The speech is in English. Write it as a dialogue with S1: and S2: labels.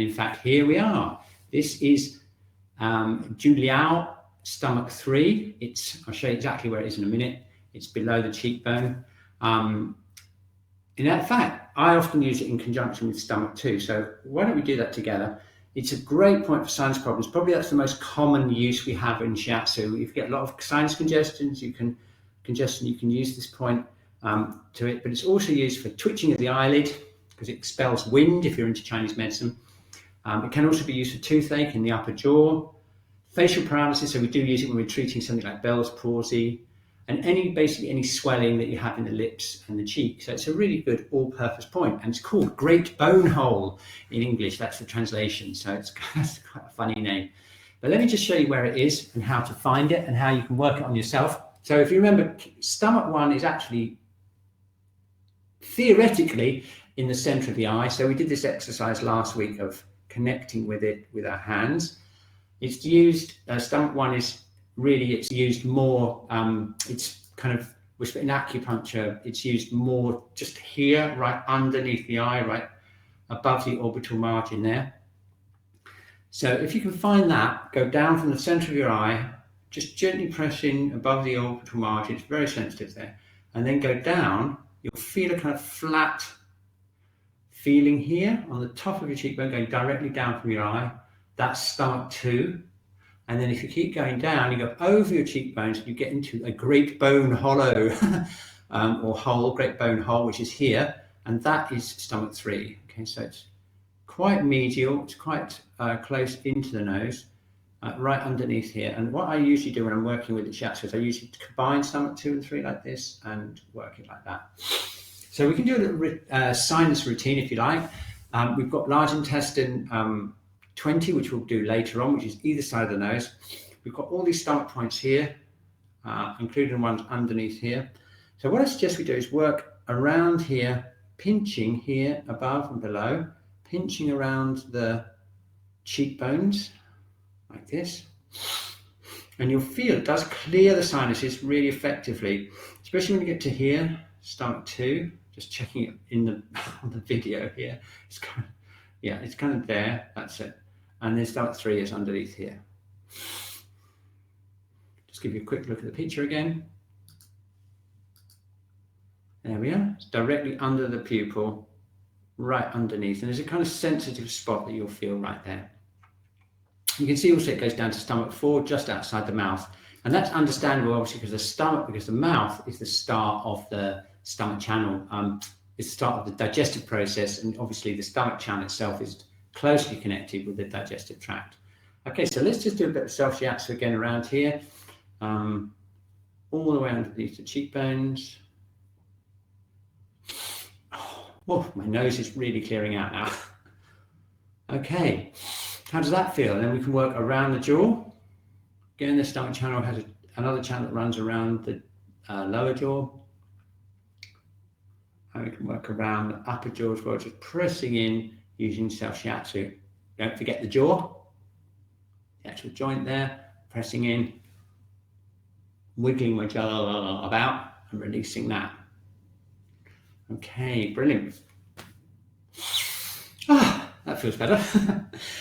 S1: in fact, here we are. This is Juliao stomach 3. I'll show you exactly where it is in a minute. It's below the cheekbone. In fact, I often use it in conjunction with stomach 2. So why don't we do that together? It's a great point for sinus problems. Probably that's the most common use we have in shiatsu. If you get a lot of sinus congestion, you can use this point to it. But it's also used for twitching of the eyelid because it expels wind if you're into Chinese medicine. It can also be used for toothache in the upper jaw, facial paralysis. So we do use it when we're treating something like Bell's palsy, and basically any swelling that you have in the lips and the cheek. So it's a really good all-purpose point, and it's called Great Bone Hole in English. That's the translation, so it's quite a funny name. But let me just show you where it is and how to find it and how you can work it on yourself. So if you remember, stomach 1 is actually theoretically in the center of the eye. So we did this exercise last week of connecting with it with our hands. It's used, stomach 1 is really, it's used more, it's kind of, in acupuncture, it's used more just here, right underneath the eye, right above the orbital margin there. So if you can find that, go down from the center of your eye, just gently pressing above the orbital margin, it's very sensitive there, and then go down, you'll feel a kind of flat feeling here on the top of your cheekbone, going directly down from your eye. That's stomach 2. And then if you keep going down, you go over your cheekbones, you get into a great bone hollow or hole, great bone hole, which is here, and that is stomach 3. Okay, so it's quite medial, it's quite close into the nose, right underneath here. And what I usually do when I'm working with the shiatsu is I usually combine stomach 2 and 3 like this and work it like that. So we can do a little sinus routine if you like. We've got large intestine 20, which we'll do later on, which is either side of the nose. We've got all these stomach points here, including ones underneath here. So what I suggest we do is work around here, pinching here above and below, pinching around the cheekbones like this. And you'll feel it does clear the sinuses really effectively, especially when you get to here, stomach 2. Just checking it on the video here. It's kind of there. That's it. And then stomach 3 is underneath here. Just give you a quick look at the picture again. There we are. It's directly under the pupil, right underneath. And there's a kind of sensitive spot that you'll feel right there. You can see also it goes down to stomach 4, just outside the mouth. And that's understandable, obviously, because the mouth is the start of the stomach channel. It's the start of the digestive process, and obviously the stomach channel itself is closely connected with the digestive tract. Okay, so let's just do a bit of self-shiatsu again around here, all the way underneath the cheekbones. Oh, my nose is really clearing out now. Okay, how does that feel? And then we can work around the jaw. Again, the stomach channel has another channel that runs around the lower jaw. And we can work around the upper jaw as well, just pressing in using self-shiatsu. Don't forget the jaw, the actual joint there, pressing in, wiggling my jaw about and releasing that. Okay, brilliant. Ah, that feels better.